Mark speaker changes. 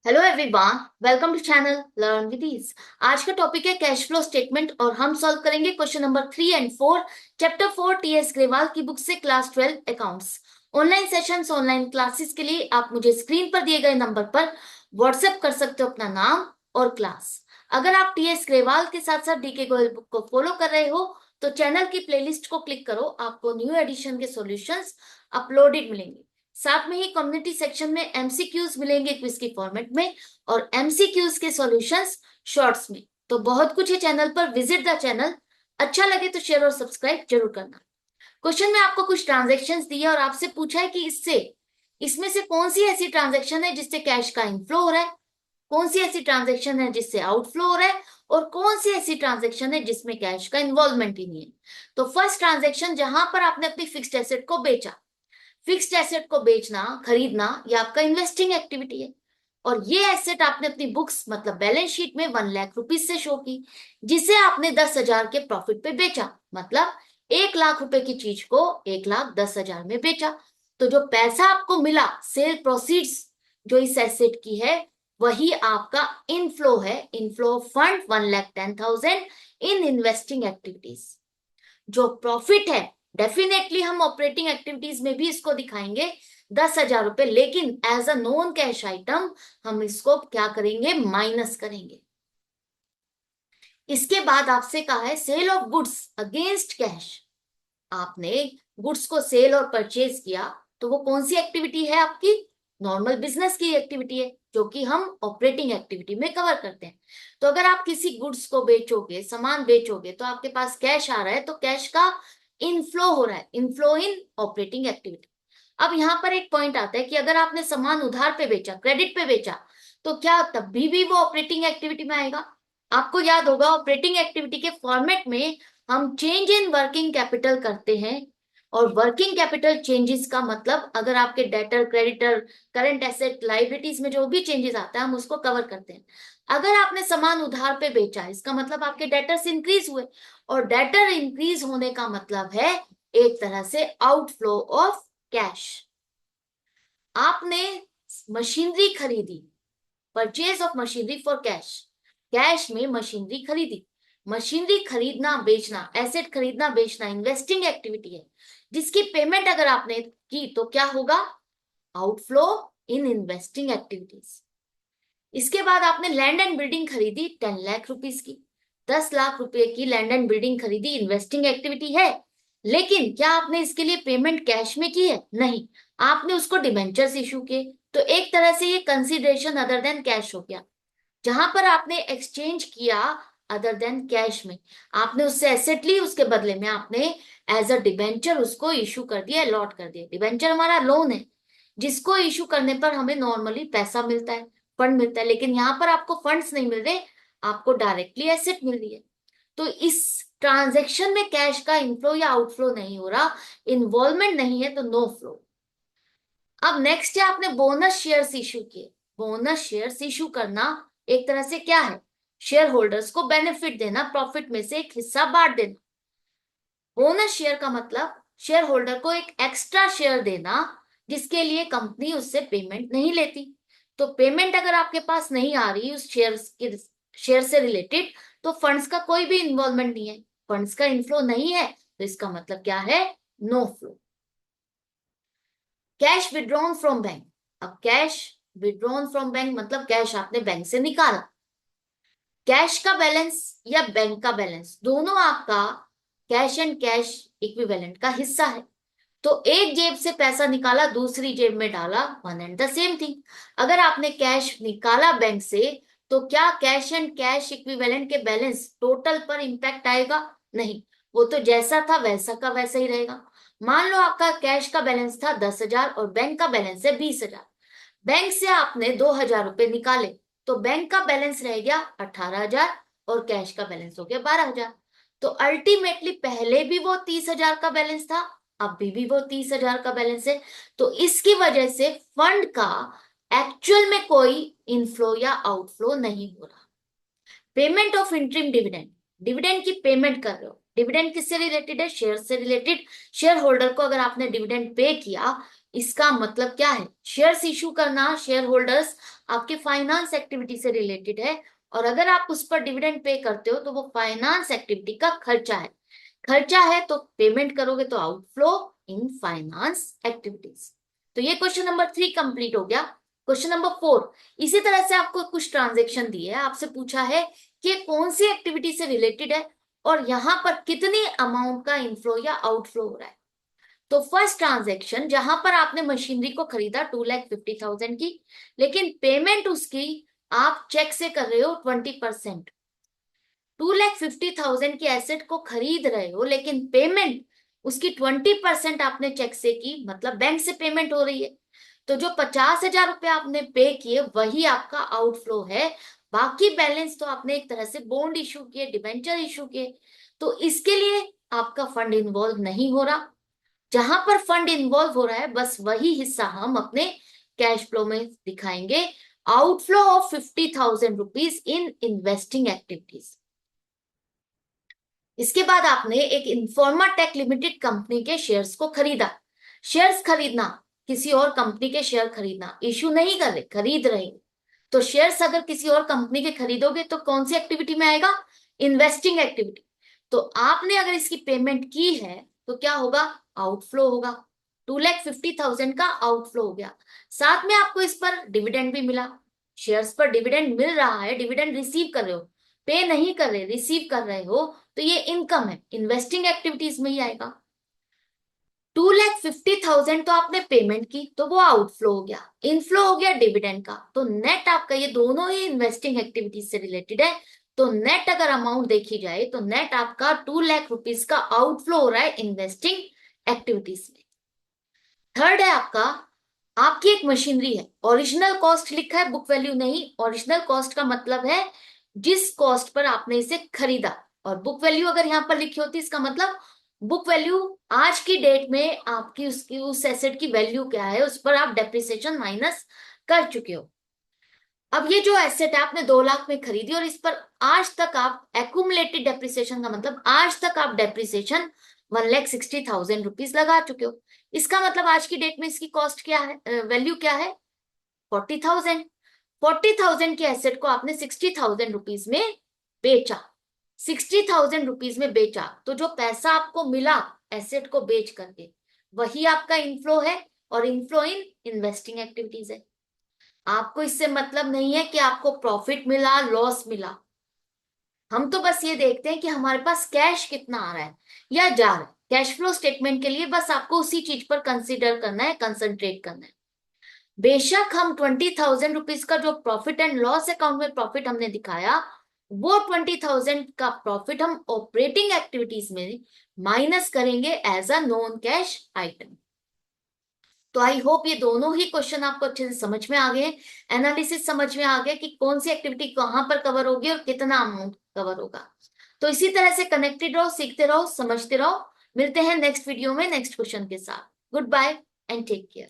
Speaker 1: Hello everyone, welcome to channel learn with ease. आज का topic है कैश फ्लो स्टेटमेंट और हम सॉल्व करेंगे question number 3 and 4 chapter 4 TS Grewal की बुक से class 12 accounts. Online sessions online classes के लिए आप मुझे स्क्रीन पर दिए गए नंबर पर व्हाट्सएप कर सकते हो अपना नाम और क्लास। अगर आप टीएस ग्रेवाल के साथ साथ डीके गोयल बुक को फॉलो कर रहे हो तो चैनल की प्लेलिस्ट को क्लिक करो, आपको न्यू एडिशन के सॉल्यूशंस अपलोडेड मिलेंगे। साथ में ही कम्युनिटी सेक्शन में एमसीक्यूज मिलेंगे क्विज की फॉर्मेट में और एमसीक्यूज के सॉल्यूशंस शॉर्ट्स में। तो बहुत कुछ है चैनल पर, विजिट द चैनल। अच्छा लगे तो शेयर और सब्सक्राइब जरूर करना। क्वेश्चन में आपको कुछ ट्रांजैक्शंस दिए और आपसे पूछा है कि इसमें से कौन सी ऐसी ट्रांजैक्शन है जिससे कैश का इनफ्लो हो रहा है, कौन सी ऐसी ट्रांजैक्शन है जिससे आउटफ्लो हो रहा है और कौन सी ऐसी ट्रांजैक्शन है जिसमें कैश का इन्वॉल्वमेंट ही नहीं है। तो फर्स्ट ट्रांजैक्शन, जहां पर आपने अपनी फिक्स्ड एसेट को बेचा। फिक्स्ड एसेट को बेचना, खरीदना, ये आपका इन्वेस्टिंग एक्टिविटी है और ये एसेट आपने अपनी बुक्स मतलब बैलेंस शीट में 1 लाख रुपीज से शो की, जिसे आपने 10,000 के प्रॉफिट पे बेचा। मतलब 1 लाख रुपए की चीज को 1,10,000 में बेचा। तो जो पैसा आपको मिला, सेल प्रोसीड्स जो इस एसेट की है, वही आपका इनफ्लो है। Inflow fund 1,10,000 in investing activities. जो प्रॉफिट है, डेफिनेटली हम ऑपरेटिंग एक्टिविटीज में भी इसको दिखाएंगे 10,000 रुपए, लेकिन as a non cash item हम इसको क्या करेंगे, माइनस करेंगे। इसके बाद आपसे कहा है sale of goods against cash. आपने गुड्स को सेल और परचेज किया, तो वो कौन सी एक्टिविटी है आपकी, नॉर्मल बिजनेस की एक्टिविटी है जो कि हम ऑपरेटिंग एक्टिविटी में कवर करते हैं। तो अगर आप किसी गुड्स को बेचोगे, सामान बेचोगे, तो आपके पास कैश आ रहा है, तो कैश का इनफ्लो हो रहा है, इनफ्लो इन ऑपरेटिंग एक्टिविटी। अब यहां पर एक पॉइंट आता है कि अगर आपने सामान उधार पे बेचा, क्रेडिट पे बेचा, तो क्या तब भी वो ऑपरेटिंग एक्टिविटी में आएगा। आपको याद होगा ऑपरेटिंग एक्टिविटी के फॉर्मेट में हम चेंज इन वर्किंग कैपिटल करते हैं और वर्किंग कैपिटल चेंजेस का मतलब अगर आपके debtor, creditor, current asset, liabilities में जो भी चेंजेस आता है हम उसको कवर करते हैं। अगर आपने सामान उधार पे बेचा, इसका मतलब आपके डेटर्स इंक्रीज हुए और डेटर इंक्रीज होने का मतलब है एक तरह से आउटफ्लो ऑफ कैश। आपने मशीनरी खरीदी, purchase of machinery for cash, cash में मशीनरी खरीदी। मशीनरी खरीदना बेचना, एसेट खरीदना बेचना इन्वेस्टिंग एक्टिविटी है, जिसकी पेमेंट अगर आपने की तो क्या होगा, आउटफ्लो इन इन्वेस्टिंग एक्टिविटीज। इसके बाद आपने लैंड एंड बिल्डिंग खरीदी 10 लाख रुपीज की। 10 लाख रुपए की लैंड एंड बिल्डिंग खरीदी, इन्वेस्टिंग एक्टिविटी है, लेकिन क्या आपने इसके लिए पेमेंट कैश में की है, नहीं। आपने उसको डिबेंचर्स इशू किए, तो एक तरह से ये कंसिडरेशन अदर देन कैश हो गया। जहां पर आपने एक्सचेंज किया अदर देन कैश में, आपने उससे एसेट ली, उसके बदले में आपने एज अ डिबेंचर उसको इशू कर दिया, अलॉट कर दिया। डिबेंचर हमारा लोन है जिसको इशू करने पर हमें नॉर्मली पैसा मिलता है, फंड मिलता है, लेकिन यहाँ पर आपको फंड्स नहीं मिल रहे, आपको डायरेक्टली एसेट मिल रही है। तो इस ट्रांजेक्शन में कैश का इनफ्लो या आउटफ्लो नहीं हो रहा, इन्वॉल्वमेंट नहीं है, तो नो फ्लो। अब नेक्स्ट है, आपने बोनस शेयर्स इशू किए। बोनस शेयर्स इशू करना एक तरह से क्या है, शेयर होल्डर्स को बेनिफिट देना, प्रॉफिट में से एक हिस्सा बांट देना। बोनस शेयर का मतलब शेयर होल्डर को एक एक्स्ट्रा शेयर देना जिसके लिए कंपनी उससे पेमेंट नहीं लेती। तो पेमेंट अगर आपके पास नहीं आ रही उस शेयर से रिलेटेड, तो फंड्स का कोई भी इन्वॉल्वमेंट नहीं है, फंड्स का इनफ्लो नहीं है, तो इसका मतलब क्या है, no flow. Cash withdrawn from bank. अब कैश विड्रॉन फ्रॉम बैंक मतलब कैश आपने बैंक से निकाला। कैश का बैलेंस या बैंक का बैलेंस दोनों आपका कैश एंड कैश इक्विवेलेंट का हिस्सा है। तो एक जेब से पैसा निकाला, दूसरी जेब में डाला, one and the same thing. अगर आपने कैश निकाला बैंक से, तो क्या कैश एंड कैश इक्विवेलेंट के बैलेंस टोटल पर इंपैक्ट आएगा, नहीं। वो तो जैसा था वैसा का वैसा ही रहेगा। मान लो आपका कैश का बैलेंस था 10,000 और बैंक का बैलेंस है 20,000। बैंक से आपने 2,000 रुपए निकाले, तो बैंक का बैलेंस रह गया 18,000 और कैश का बैलेंस हो गया 12,000। तो अल्टीमेटली पहले भी वो 30,000 का बैलेंस था, अब भी वो 30,000 का बैलेंस है। तो इसकी वजह से फंड का एक्चुअल में कोई इनफ्लो या आउटफ्लो नहीं हो रहा। Payment of interim dividend, dividend की पेमेंट कर रहे हो। डिविडेंड किससे रिलेटेड है, शेयर से रिलेटेड। शेयर होल्डर को अगर आपने डिविडेंड पे किया, इसका मतलब क्या है? शेयर्स इशू करना शेयर होल्डर्स आपके फाइनेंस एक्टिविटी से रिलेटेड है, और अगर आप उस पर डिविडेंड पे करते हो तो वो फाइनेंस एक्टिविटी का खर्चा है। खर्चा है तो पेमेंट करोगे तो आउटफ्लो इन फाइनेंस एक्टिविटीज। तो ये क्वेश्चन नंबर 3 कंप्लीट हो गया। क्वेश्चन नंबर 4, इसी तरह से आपको कुछ ट्रांजेक्शन दिए है, आपसे पूछा है कि कौन सी एक्टिविटी से रिलेटेड है और यहां पर कितनी अमाउंट का इनफ्लो या आउटफ्लो हो रहा है। तो फर्स्ट ट्रांजेक्शन जहां पर आपने मशीनरी को खरीदा 2,50,000 की, लेकिन पेमेंट उसकी आप चेक से कर रहे हो 20%। 2,50,000 की एसेट को खरीद रहे हो लेकिन पेमेंट उसकी 20% आपने चेक से की, मतलब बैंक से पेमेंट हो रही है। तो जो 50,000 रुपए आपने पे किए वही आपका आउटफ्लो है। बाकी बैलेंस तो आपने एक तरह से बॉन्ड इशू किए, डिबेंचर इशू किए, तो इसके लिए आपका फंड इन्वॉल्व नहीं हो रहा। जहां पर फंड इन्वॉल्व हो रहा है बस वही हिस्सा हम अपने कैश फ्लो में दिखाएंगे। Outflow of 50,000 rupees in investing activities. इसके बाद आपने एक इन्फॉर्मा टेक लिमिटेड कंपनी के शेयर्स को खरीदा। शेयर्स खरीदना, किसी और कंपनी के शेयर खरीदना, इशू नहीं कर रहे, खरीद रहे हो। तो शेयर्स अगर किसी और कंपनी के खरीदोगे तो कौन सी एक्टिविटी में आएगा? Investing activity. तो आपने अगर इसकी पेमेंट की है तो क्या होगा? आउटफ्लो होगा। 2,50,000 का आउटफ्लो हो गया। साथ में आपको इस पर डिविडेंड भी मिला। शेयर्स पर डिविडेंड मिल रहा है, डिविडेंड रिसीव कर रहे हो, पे नहीं कर रहे, रिसीव कर रहे हो, तो ये इनकम है, इन्वेस्टिंग एक्टिविटीज में ही आएगा। 2,50,000 तो आपने पेमेंट की तो वो आउटफ्लो हो गया, इनफ्लो हो गया डिविडेंड का। तो नेट आपका, ये दोनों ही इन्वेस्टिंग एक्टिविटीज से रिलेटेड है, तो नेट अगर अमाउंट देखी जाए तो नेट आपका 2 लाख रुपीज का आउटफ्लो हो रहा है इन्वेस्टिंग एक्टिविटीज में। थर्ड है आपका, आपकी एक मशीनरी है, ओरिजिनल कॉस्ट लिखा है, बुक वैल्यू नहीं। ओरिजिनल कॉस्ट का मतलब है जिस कॉस्ट पर आपने इसे खरीदा, और बुक वैल्यू अगर यहां पर लिखी होती इसका मतलब बुक वैल्यू आज की डेट में आपकी उसकी उस एसेट की वैल्यू क्या है, उस पर आप डेप्रिसिएशन माइनस कर चुके हो। अब ये जो एसेट है आपने 2 लाख में खरीदी और इस पर आज तक आप एक्यूमुलेटेड डेप्रिसिएशन का मतलब आज तक आप डेप्रिसिएशन 1,60,000 रुपीज लगा चुके हो। इसका मतलब आज की डेट में इसकी कॉस्ट क्या है, वैल्यू क्या है? 40,000। 40,000 के एसेट को आपने 60,000 रुपीज में बेचा। 60,000 रुपीज में बेचा तो जो पैसा आपको मिला एसेट को बेच करके वही आपका इनफ्लो है, और इनफ्लो इन इन्वेस्टिंग एक्टिविटीज है। आपको इससे मतलब नहीं है कि आपको प्रॉफिट मिला, लॉस मिला। हम तो बस ये देखते हैं कि हमारे पास कैश कितना आ रहा है या जा रहा है। कैश फ्लो स्टेटमेंट के लिए बस आपको उसी चीज पर कंसीडर करना है, कंसंट्रेट करना है। बेशक हम 20,000 रुपीज का जो प्रॉफिट एंड लॉस अकाउंट में प्रॉफिट हमने दिखाया, वो 20,000 का प्रॉफिट हम ऑपरेटिंग एक्टिविटीज में माइनस करेंगे as a non cash item. तो आई होप ये दोनों ही क्वेश्चन आपको अच्छे से समझ में आ गए, एनालिसिस समझ में आ गया कि कौन सी एक्टिविटी कहां पर कवर होगी और कितना अमाउंट कवर होगा। तो इसी तरह से कनेक्टेड रहो, सीखते रहो, समझते रहो। मिलते हैं नेक्स्ट वीडियो में नेक्स्ट क्वेश्चन के साथ। Good bye and take care.